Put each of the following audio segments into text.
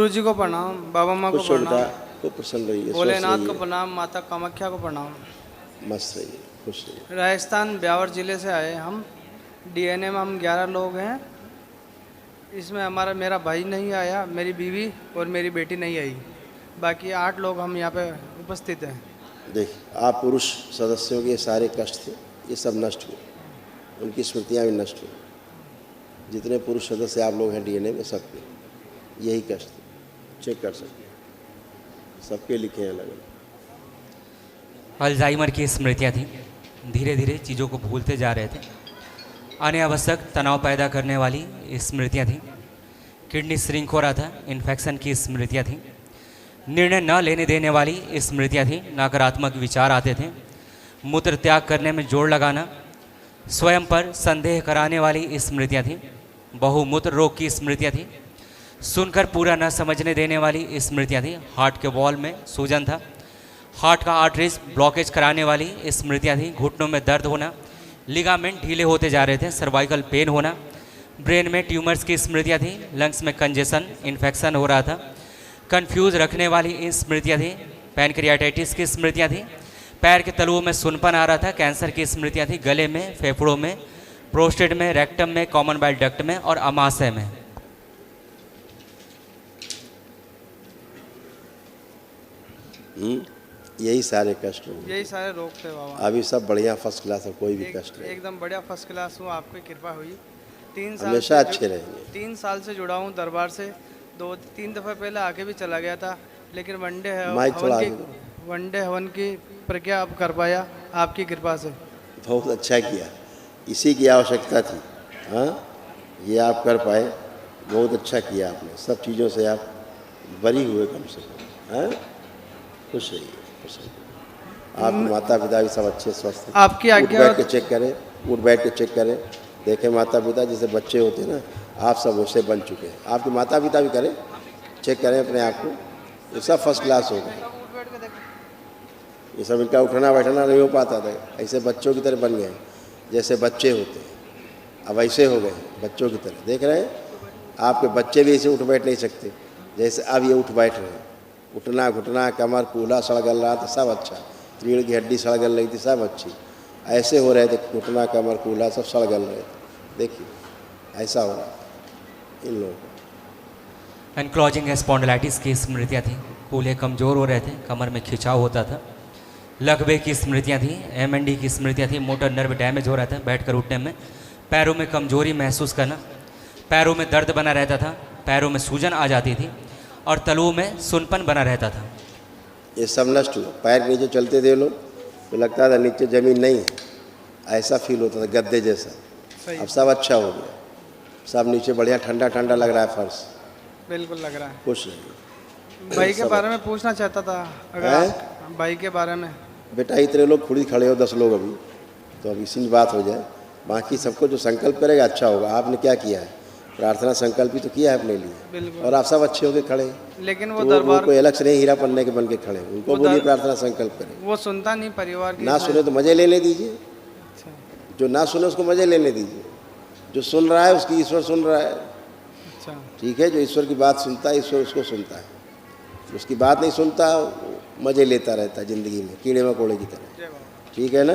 गुरुजी को प्रणाम, बाबा माँ को खुश हो बेटा, प्रणाम, खूब प्रसन्न रहिए, स्वस्थ भोलेनाथ को रहिए, प्रणाम, माता कामाख्या को प्रणाम। मस्त रहिए, खुश रहिए। राजस्थान ब्यावर जिले से आए हम। डीएनए में हम 11 लोग हैं। इसमें मेरा भाई नहीं आया, मेरी बीवी और मेरी बेटी नहीं आई। बाकी 8 लोग हम यहाँ पे उपस्थित हैं। देखिए, आप पुरुष सदस्यों के सारे कष्ट थे, ये सब नष्ट हुए, उनकी स्मृतियाँ भी नष्ट हुई। जितने पुरुष सदस्य आप लोग हैं डीएनए में, सबके यही कष्ट थे, चेक कर सकते हैं, सबके लिखे हैं अलग अलग। अल्जाइमर की स्मृतियाँ थी, धीरे धीरे चीज़ों को भूलते जा रहे थे। अनावश्यक तनाव पैदा करने वाली स्मृतियाँ थीं। किडनी श्रिंक हो रहा था, इन्फेक्शन की स्मृतियाँ थीं। निर्णय न लेने देने वाली स्मृतियाँ थीं, नकारात्मक विचार आते थे। मूत्र त्याग करने में जोर लगाना, स्वयं पर संदेह कराने वाली स्मृतियाँ थीं। बहुमूत्र रोग की स्मृतियाँ थीं। सुनकर पूरा न समझने देने वाली स्मृतियाँ थीं। हार्ट के वॉल में सूजन था। हार्ट का आर्टरीज ब्लॉकेज कराने वाली स्मृतियाँ थीं। घुटनों में दर्द होना, लिगामेंट ढीले होते जा रहे थे, सर्वाइकल पेन होना। ब्रेन में ट्यूमर्स की स्मृतियाँ थीं। लंग्स में कंजेशन, इन्फेक्शन हो रहा था। कंफ्यूज रखने वाली स्मृतियाँ थीं। पैनक्रियाटाइटिस की स्मृतियाँ थीं। पैर के तलुओं में सुनपन आ रहा था। कैंसर की स्मृतियाँ थीं। गले में, फेफड़ों में, प्रोस्टेट में, रेक्टम में, कॉमन बाइल डक्ट में और अमाशय में। यही सारे कष्ट होंगे। यही सारे रोग थे बाबा। अभी सब बढ़िया, फर्स्ट क्लास है, कोई भी कष्ट नहीं, एकदम बढ़िया, फर्स्ट क्लास हूँ, आपकी कृपा हुई। 3 साल हमेशा अच्छे रहेंगे। 3 साल से जुड़ा हूँ दरबार से। 2-3 दफ़ा पहले आके भी चला गया था, लेकिन माइक थोड़ा आगे दो। वनडे हवन की प्रक्रिया अब कर पाया आपकी कृपा से। बहुत अच्छा किया, इसी की आवश्यकता थी। हाँ, ये आप कर पाए, बहुत अच्छा किया आपने। सब चीज़ों से आप बरी हुए कम से कम। हाँ, खुश रहिए, खुश रहिए। आपके माता पिता भी सब अच्छे स्वस्थ हैं। आपकी उठ आज्ञा। बैठ के चेक करें, उठ बैठ के चेक करें, देखें माता पिता जैसे बच्चे होते हैं ना, आप सब वैसे बन चुके हैं। आपके माता पिता भी करें, चेक करें अपने आप को, ये सब फर्स्ट क्लास हो गए। ये सब इनका उठना बैठना नहीं हो पाता था, ऐसे बच्चों की तरह बन गए, जैसे बच्चे होते हैं। अब ऐसे हो गए बच्चों की तरह। देख रहे हैं, आपके बच्चे भी ऐसे उठ बैठ नहीं सकते जैसे अब ये उठ बैठ रहे हैं। उठना, घुटना, कमर, कूल्हा सड़गल रहा था, सब अच्छा। रीढ़ की हड्डी सड़गल रही थी, सब अच्छी। ऐसे हो रहे थे, घुटना, कमर, कूल्हा सब सड़गल रहे थे। देखिए, ऐसा हो रहा इन लोगों को। एनक्लोजिंग स्पॉन्डिलाइटिस की स्मृतियाँ थीं। कूल्हे कमज़ोर हो रहे थे, कमर में खिंचाव होता था। लकवे की स्मृतियाँ थीं। एमएनडी की स्मृतियाँ थीं। मोटर नर्व डैमेज हो रहा था बैठकर उठने में। पैरों में कमजोरी महसूस करना, पैरों में दर्द बना रहता था, पैरों में सूजन आ जाती थी और तलुओं में सुनपन बना रहता था। ये सब नष्ट हुआ। पैर के नीचे चलते थे लोग तो लगता था नीचे ज़मीन नहीं है, ऐसा फील होता था, गद्दे जैसा। अब सब अच्छा हो गया, सब नीचे बढ़िया ठंडा ठंडा लग रहा है फर्श। बिल्कुल लग रहा है। खुश रहिए। भाई के बारे में पूछना चाहता था, अगर भाई के बारे में। बेटा इतने लोग खुद ही खड़े हो, 10 लोग अभी, तो अब इसी में बात हो जाए। बाकी सबको जो संकल्प करेगा अच्छा होगा। आपने क्या किया है, प्रार्थना संकल्प ही तो किया है अपने लिए, और आप सब अच्छे होके खड़े। लेकिन वो तो दरबार कोई अलग से नहीं हीरा पन्ने के बन के खड़े, उनको बोलिए प्रार्थना संकल्प करें। वो सुनता नहीं, परिवार की ना सुने तो मजे लेने दीजिए, अच्छा। जो ना सुने उसको मजे लेने दीजिए। जो सुन रहा है उसकी ईश्वर सुन रहा है, अच्छा, ठीक है। जो ईश्वर की बात सुनता है, ईश्वर उसको सुनता है। उसकी बात नहीं सुनता, मजे लेता रहता है ज़िंदगी में, कीड़े मकोड़े की तरह, ठीक है ना।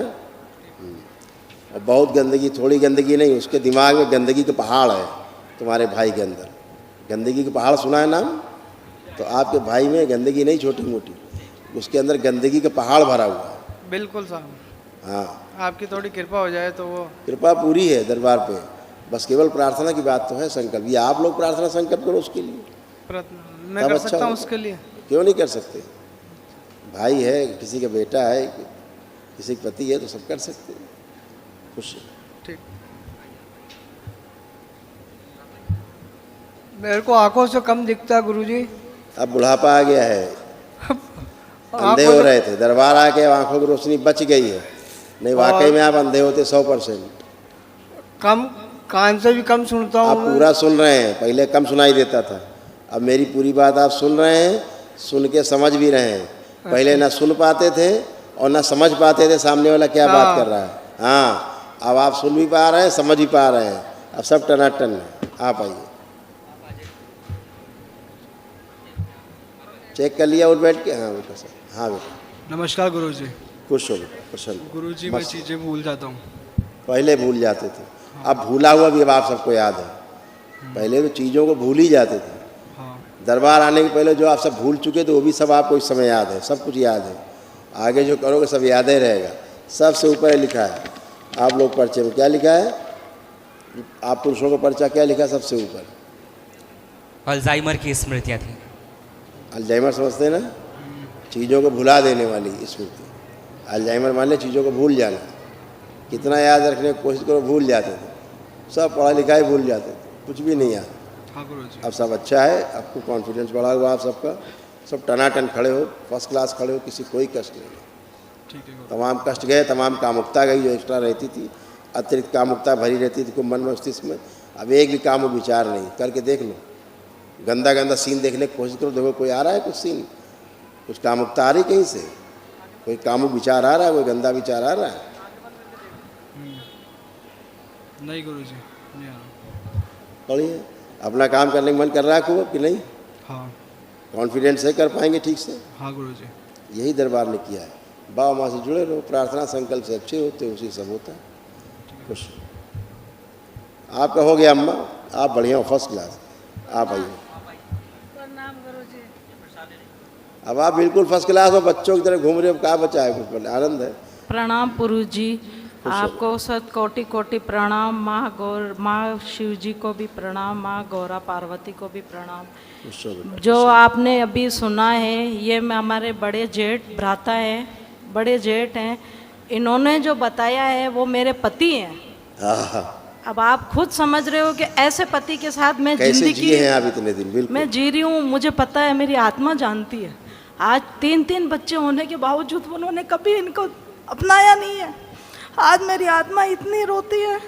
और बहुत गंदगी, थोड़ी गंदगी नहीं, उसके दिमाग में गंदगी का पहाड़ है। तुम्हारे भाई के अंदर गंदगी का पहाड़ सुना है नाम? तो आपके भाई में गंदगी नहीं छोटी मोटी, उसके अंदर गंदगी का पहाड़ भरा हुआ है। बिल्कुल साहब। हाँ, आपकी थोड़ी कृपा हो जाए तो वो। कृपा पूरी है दरबार पे, बस केवल प्रार्थना की बात तो है, संकल्प। ये आप लोग प्रार्थना संकल्प करो उसके लिए, मैं कर सकता हूँ उसके लिए। क्यों नहीं कर सकते? भाई है, किसी का बेटा है, किसी का पति है, तो सब कर सकते हैं। खुश। ठीक। मेरे को आंखों से कम दिखता है गुरुजी। अब बुढ़ापा आ गया है, अंधे हो रहे थे, दरबार आके आंखों की रोशनी बच गई है, नहीं वाकई में आप अंधे होते 100%। कम कान से भी कम सुनता हूँ। आप पूरा सुन रहे हैं, पहले कम सुनाई देता था, अब मेरी पूरी बात आप सुन रहे हैं, सुन के समझ भी रहे हैं। पहले ना सुन पाते थे और ना समझ पाते थे सामने वाला क्या बात कर रहा है। हाँ, अब आप सुन भी पा रहे हैं, समझ भी पा रहे हैं, अब सब टनाटन है। आप आइए। चेक कर लिया और बैठ के? हाँ बेटा सर, हाँ बेटा। नमस्कार गुरुजी। खुश हो बेटा, प्रसन्न। गुरुजी मैं मस्त। चीज़ें भूल जाता हूँ। पहले भूल जाते थे, अब भूला हुआ भी अब आप सबको याद है। पहले तो चीज़ों को भूल ही जाते थे। हाँ दरबार आने के पहले जो आप सब भूल चुके थे वो भी सब आपको इस समय याद है, सब कुछ याद है। आगे जो करोगे सब याद ही रहेगा। सबसे ऊपर लिखा है आप लोग पर्चे में, क्या लिखा है? आप पुरुषों का पर्चा क्या लिखा है सबसे ऊपर? अल्जाइमर की स्मृतियाँ थी। अल्जाइमर समझते हैं ना, चीज़ों को भुला देने वाली स्मृति। अल्जाइमर मान ले चीज़ों को भूल जाना। कितना याद रखने की कोशिश करो भूल जाते थे, सब पढ़ा लिखा ही भूल जाते थे, कुछ भी नहीं याद। हाँ गुरुजी। अब सब अच्छा है, आपको कॉन्फिडेंस बढ़ा हुआ आप सबका, सब टनाटन खड़े हो, फर्स्ट क्लास खड़े हो, किसी कोई कष्ट नहीं है। ठीक है गुरु। तमाम कष्ट गए, तमाम कामुकता गई जो एक्स्ट्रा रहती थी, अतिरिक्त कामुकता भरी रहती थी मन मस्तिष्क में। अब एक भी कामुक विचार नहीं, करके देख लो। गंदा गंदा सीन देखने की कोशिश करो, देखो कोई आ रहा है कुछ सीन, कुछ कामुकता आ रही कहीं से, कोई कामुक विचार आ रहा है, कोई गंदा विचार आ रहा है? नहीं गुरुजी, नहीं आ रहा। पढ़िए, अपना काम करने का मन कर रहा है खूब कि नहीं? हाँ कॉन्फिडेंस है कर पाएंगे ठीक से? हाँ गुरुजी। यही दरबार ने किया है। बाबा माँ से जुड़े रहो, प्रार्थना संकल्प से अच्छे होते हो, उसी सब होता है। खुश आपका हो गया अम्मा, आप बढ़िया हो, फर्स्ट क्लास। आप आइए। अब आप बिल्कुल फर्स्ट क्लास हो, बच्चों की तरह घूम रहे हो, क्या बचा है? कुछ आनंद है। प्रणाम पुरु जी, आपको सत कोटि कोटि प्रणाम। माँ शिव जी को भी प्रणाम, माँ गौरा पार्वती को भी प्रणाम। खुश हो बेटा। जो आपने अभी सुना है ये हमारे बड़े जेठ भ्राता हैं, बड़े जेठ हैं। इन्होंने जो बताया है वो मेरे पति हैं। हाँ, अब आप खुद समझ रहे हो कि ऐसे पति के साथ मैं कैसे जिंदगी जिए हैं आप इतने दिन? बिल्कुल मैं जी रही हूँ, मुझे पता है, मेरी आत्मा जानती है। आज 3 बच्चे होने के बावजूद उन्होंने कभी इनको अपनाया नहीं है। आज मेरी आत्मा इतनी रोती है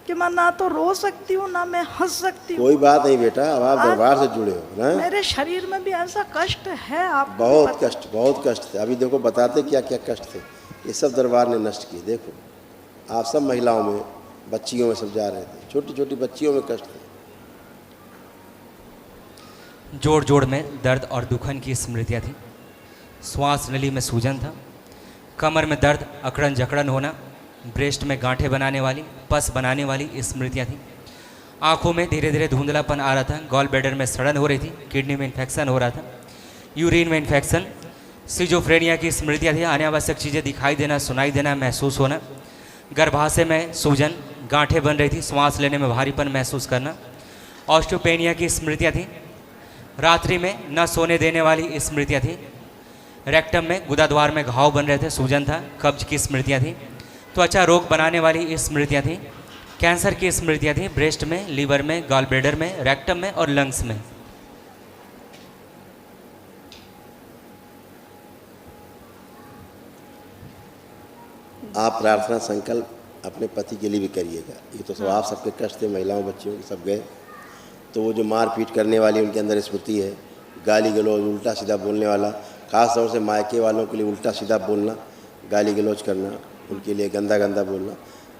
कि मैं ना तो रो सकती हूँ ना मैं हंस सकती हूँ। कोई बात नहीं बेटा, अब आप दरबार से जुड़े हो ना। मेरे शरीर में भी ऐसा कष्ट है। आप बहुत कष्ट, बहुत कष्ट थे। अभी देखो बताते क्या क्या कष्ट थे, ये सब दरबार ने नष्ट किए। देखो आप सब महिलाओं में, बच्चियों में सब जा रहे थे, छोटी छोटी बच्चियों में कष्ट थे। जोड़ जोड़ में दर्द और दुखन की स्मृतियाँ थी। श्वास नली में सूजन था, कमर में दर्द, अकड़न जकड़न होना, ब्रेस्ट में गांठें बनाने वाली, पस बनाने वाली स्मृतियाँ थी। आँखों में धीरे धीरे धुंधलापन आ रहा था, गॉल ब्लैडर में सड़न हो रही थी, किडनी में इन्फेक्शन हो रहा था, यूरिन में इन्फेक्शन, सिजोफ्रेनिया की स्मृतियाँ थी। अनावश्यक चीज़ें दिखाई देना, सुनाई देना, महसूस होना, गर्भाशय में सूजन, गांठें बन रही थी, सांस लेने में भारीपन महसूस करना, ऑस्टियोपेनिया की स्मृतियाँ थी। रात्रि में न सोने देने वाली स्मृतियाँ थी। रेक्टम में, गुदाद्वार में घाव बन रहे थे, सूजन था, कब्ज की स्मृतियाँ थी। त्वचा रोग बनाने वाली स्मृतियाँ थी। कैंसर की स्मृतियाँ थी, ब्रेस्ट में, लीवर में, गॉल ब्लैडर में, रेक्टम में और लंग्स में। आप प्रार्थना संकल्प अपने पति के लिए भी करिएगा। ये तो सब आप सबके कष्ट थे, महिलाओं बच्चियों के सब गए। तो वो जो मारपीट करने वाली उनके अंदर स्मृति है, गाली गलौज, उल्टा सीधा बोलने वाला, ख़ास तौर से मायके वालों के लिए उल्टा सीधा बोलना, गाली गलौज करना, उनके लिए गंदा गंदा बोलना,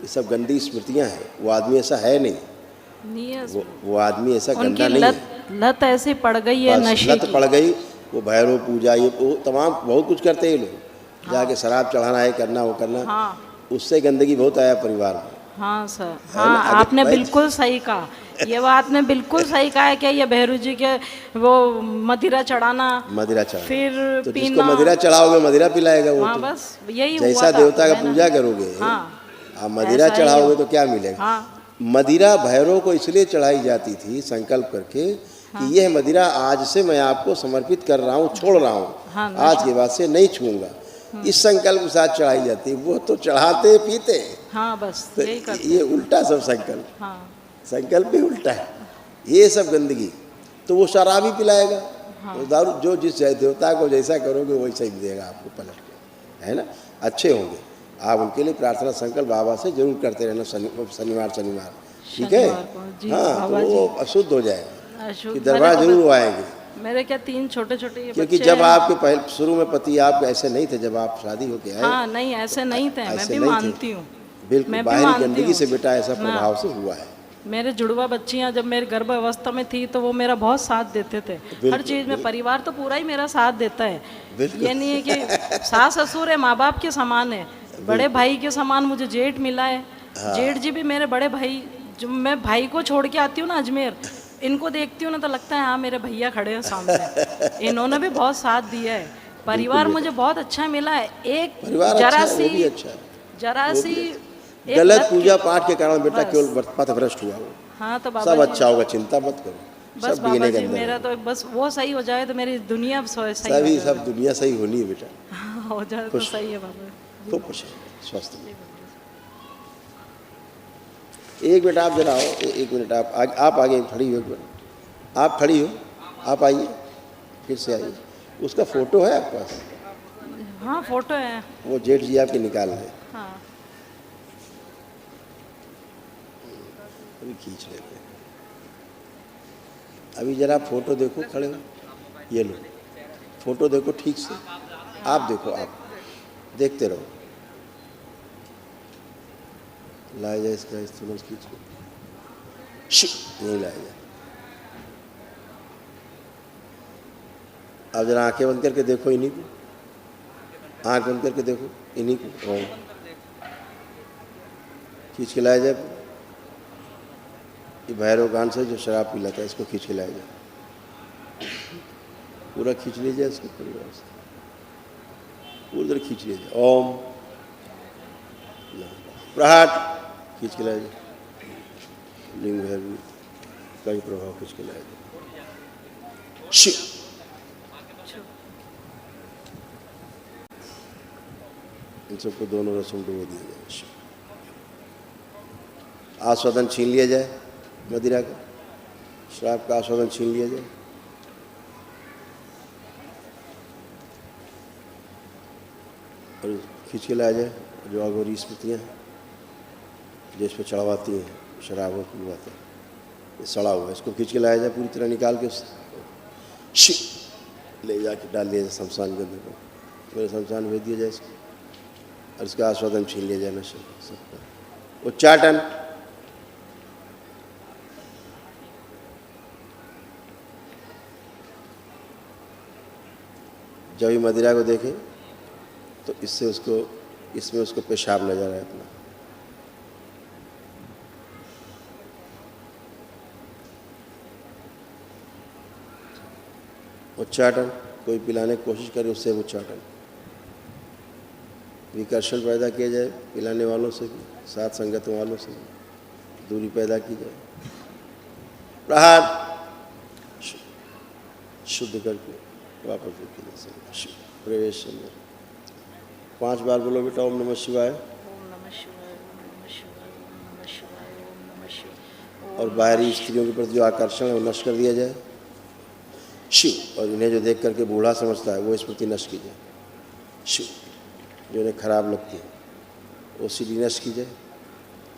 ये सब गंदी स्मृतियाँ हैं। वो आदमी ऐसा है नहीं है। वो आदमी ऐसा उनकी गंदा नहीं है। लत ऐसी पड़ गई है, बस नशे लत की। पड़ गई। वो भैरव पूजा, ये वो तमाम बहुत कुछ करते हैं ये लोग। जाके शराब चढ़ाना है, करना वो करना। हाँ उससे गंदगी बहुत आया परिवार में। हाँ सर, है ना? हाँ आगे आपने भाई- बिल्कुल सही कहा। ये बात ने बिल्कुल सही कहा है कि ये भैरू जी के वो मदिरा चढ़ाना, मदिरा चढ़ा, फिर तो जिसको पीना। मदिरा चढ़ाओगे मदिरा पिलाएगा वो। हाँ तो बस यही जैसा हुआ था। देवता का मैंने- पूजा करोगे, हाँ आप मदिरा ऐसा ही चढ़ाओगे हो। तो क्या मिलेगा? हाँ मदिरा भैरव को इसलिए चढ़ाई जाती थी संकल्प करके कि यह मदिरा आज से मैं आपको समर्पित कर रहा हूँ, छोड़ रहा हूँ, हाँ, आज के बाद से नहीं छूऊंगा। इस संकल्प के साथ चढ़ाई जाती है। वो तो चढ़ाते पीते, हाँ बस तो यही करते। ये उल्टा सब संकल्प, हाँ संकल्प भी उल्टा है। ये सब गंदगी तो वो शराब ही पिलाएगा। वो दारू, जो जिस देवता को जैसा करोगे वैसा ही देगा आपको पलट के, है ना। अच्छे होंगे आप, उनके लिए प्रार्थना संकल्प बाबा से जरूर करते रहना, शनिवार ठीक है। शनिवार को, जी, हाँ, बाबा तो वो जी। अशुद्ध हो जाएगा अशुद्ध कि दरबार मेरे को जरूर आएंगे। मेरे क्या 3 छोटे छोटे ये क्योंकि बच्चे जब हैं। आपके पहले शुरू में पति आपके ऐसे नहीं थे, जब आप शादी होके आए, हाँ नहीं ऐसे नहीं थे, मैं ऐसे भी नहीं थे। मानती हूँ। बिल्कुल मैं भी बाहरी मानती गंदगी हूँ। से बेटा ऐसा हाँ। प्रभाव से हुआ है। मेरे जुड़वा बच्चियां जब मेरे गर्भ अवस्था में थी तो वो मेरा बहुत साथ देते थे। हर चीज़ में परिवार तो पूरा ही मेरा साथ देता है। ये नहीं है कि सास ससुर है, माँ बाप के समान है, बड़े भाई के समान मुझे जेठ मिला है। जेठ जी भी मेरे बड़े भाई, जो मैं भाई को छोड़ के आती हूँ ना अजमेर, इनको देखती हूँ ना तो लगता है हाँ मेरे भैया खड़े हैं सामने। इन्होंने भी बहुत साथ दिया है। परिवार मुझे बहुत अच्छा मिला है। एक परिवार अच्छा है, वो भी अच्छा है। जरा सी एक गलत लत पूजा की- पाठ के कारण बेटा बस। केवल पथभ्रष्ट हुआ वो। हाँ तो बाबा सब जी, अच्छा होगा, चिंता मत करो। बस सब बाबा बीने के जी अंदर मेरा है। तो बस वो सही हो जाए तो मेरी दुनिया सही सभी हो सब दुनिया सही होनी है बेटा। जाए। हो जाए तो खुश। सही है बाबा। खूब खुश है, स्वस्थ है। एक मिनट आप जरा आओ, एक मिनट आप आगे खड़ी हो, एक मिनट आप खड़ी हो, आप आइए, फिर से आइए। उसका फोटो है आपके पास? हाँ फोटो है। वो जेठ जी आपके निकाल रहे हैं, हाँ अभी खींच लेते हैं। अभी जरा आप फोटो देखो, खड़े हो, ये लो फोटो देखो ठीक से, आप देखो, आप देखते रहो। लाया जाए इसका इंस्ट्रूमेंट खींच के, यही लाया जाए। अब जरा आंखें बंद करके देखो इन्हीं को, आंख बंद करके देखो इन्हीं को, और खींच के लाया जाए। ये भैरव गान से जो शराब पिलाता है इसको खींच के लाया जाए, पूरा खींच लीजिए इसको परिवार से, उधर खींच लीजिए। ओम प्रहाट खींच के लाया जाए, लिंग भैरवी का ही प्रभाव खींच के लाया जाए। शिव इन सबको दोनों रसों डुबो दिया जाए। शिव आस्वादन छीन लिया जाए, मदिरा का शराब का आस्वादन छीन लिया जाए। और खींच के लाया जाए जो अघोरी स्मृतियाँ हैं जिस पर चढ़वाती हैं शराब और पिलवाते हैं, ये सड़ा हुआ है, इसको खींच के लाया जाए, पूरी तरह निकाल के उस ले जाके डाल दिया जाए शमशान के अंदर को, मेरे शमशान भेज दिया जाए इसको, और इसका आस्वादन छीन लिया जाए नशे सबका। उच्चाटन जब भी मदिरा को देखें तो इससे उसको, इसमें उसको पेशाब नजर आए अपना। उच्चाटन कोई पिलाने की कोशिश करे उससे उच्चाटन, विकर्षण पैदा किया जाए पिलाने वालों से भी, साथ संगत वालों से भी दूरी पैदा की जाए। प्रहार शुद्ध करके वापस रखी जाए। प्रवेश अंदर 5 बार बोलो बेटा, ओम नमः शिवाय। ओम नमः शिवाय, ओम नमः शिवाय, ओम नमः शिवाय, ओम नमः शिवाय। और बाहरी स्त्रियों के प्रति जो आकर्षण है वो नष्ट कर दिया जाए। शिव और इन्हें जो देख करके बूढ़ा समझता है वो स्मृति नष्ट की जाए। शिव जो इन्हें खराब लगती है वो सीढ़ी नष्ट की जाए,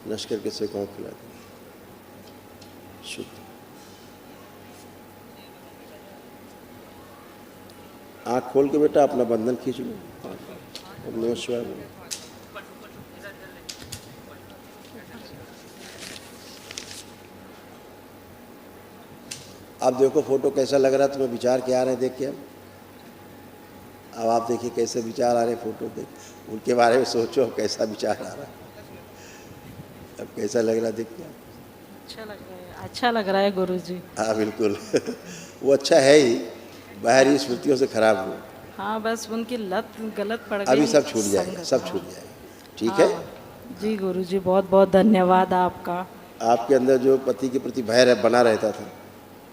नष्ट करके से कौन खिला दे। शुद्ध आँख खोल के बेटा अपना बंधन खींच लो। ओम नमः शिवाय बोलो। आप देखो फोटो कैसा लग रहा है, तुम्हें विचार क्या आ रहे हैं देख के। अब आप देखिए कैसे विचार आ रहे हैं फोटो देख, उनके बारे में सोचो अब कैसा विचार आ रहा है, अब कैसा लग रहा है देख के। अच्छा लग रहा है, अच्छा लग रहा है गुरुजी। हाँ बिल्कुल वो अच्छा है ही, बाहरी स्मृतियों से खराब हो। हाँ बस उनकी लत गलत पड़ गई। अभी सब छूट जाएगा, संगत, सब हाँ। छूट जाएगा, ठीक है। जी गुरुजी बहुत बहुत धन्यवाद आपका। आपके अंदर जो पति के प्रति भय बना रहता था,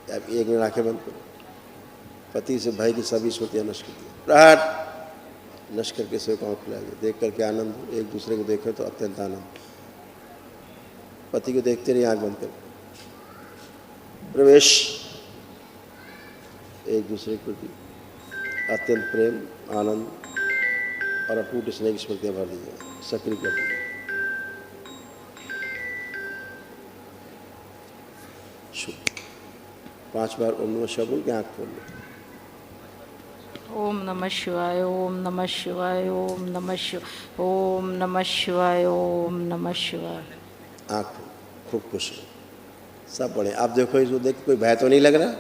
अब एक मिनट आंखें बंद करो, पति से भय की सभी स्मृतियाँ नष्ट कर दी। प्रहार नष्ट करके सेवकाओं खिला दिया। देख करके आनंद, एक दूसरे को देखे तो अत्यंत आनंद। पति को देखते रहिए आंख बंद कर। प्रवेश एक दूसरे के प्रति अत्यंत प्रेम, आनंद और अटूट स्नेह की स्मृतियाँ भर दीजिए, सक्रिय कर दीजिए। शुभ 5 बार ओम नमः शिवाय बोल के आँख खोल लो। ओम नमः शिवाय, ओम नमः शिवाय, ओम नमः शिवाय, ओम नमः शिवाय, ओम नमः शिवाय। आँख खूब खुश है। सब पढ़े। आप देखो इसको देख कोई भय तो नहीं लग रहा,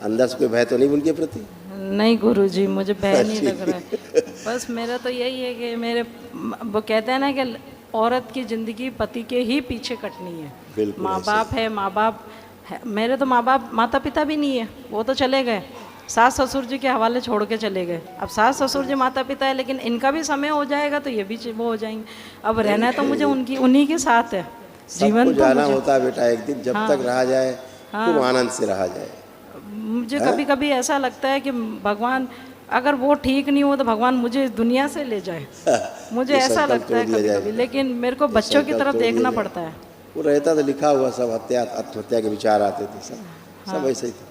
अंदर से कोई भय तो नहीं उनके प्रति? नहीं गुरुजी, मुझे भय नहीं लग रहा है। बस मेरा तो यही है कि मेरे, वो कहते हैं ना कि औरत की ज़िंदगी पति के ही पीछे कटनी है। बिल्कुल माँ ऐसे बाप है, माँ बाप है। मेरे तो माँ बाप, माता पिता भी नहीं है, वो तो चले गए, सास ससुर जी के हवाले छोड़ के चले गए। अब सास ससुर जी माता पिता है, लेकिन इनका भी समय हो जाएगा तो ये भी वो हो जाएंगे। अब रहना तो मुझे उन्हीं के साथ है। जीवन सबको तो जाना मुझे, होता है बेटा एक दिन, जब तक रहा जाए खूब आनंद से रहा जाए। मुझे कभी कभी ऐसा लगता है कि भगवान, अगर वो ठीक नहीं हो तो भगवान मुझे इस दुनिया से ले जाए। मुझे ये ऐसा संकल्प लगता है तोड़ दिया कभी जाएगा। कभी, लेकिन मेरे को बच्चों की संकल्प तरफ तोड़ दिया देखना जाएगा। पड़ता है। वो रहता तो लिखा हुआ सब हत्या, आत्महत्या के विचार आते थे, सब ऐसे ही था।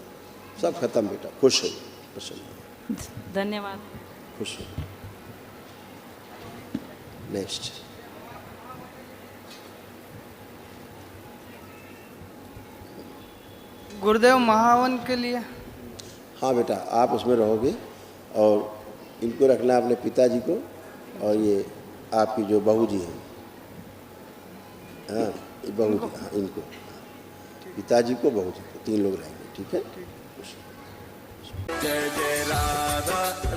सब खत्म बेटा, खुश हो, प्रसन्न, धन्यवाद। खुश हो। नेक्स्ट। गुरुदेव महावन के लिए। हाँ बेटा, आप उसमें रहोगे और इनको रखना अपने पिताजी को, और ये आपकी जो बहू जी हैं, हाँ ये बहू जी, हाँ इनको, पिताजी को, बहू जी को, 3 लोग रहेंगे, ठीक है? जय जय राधा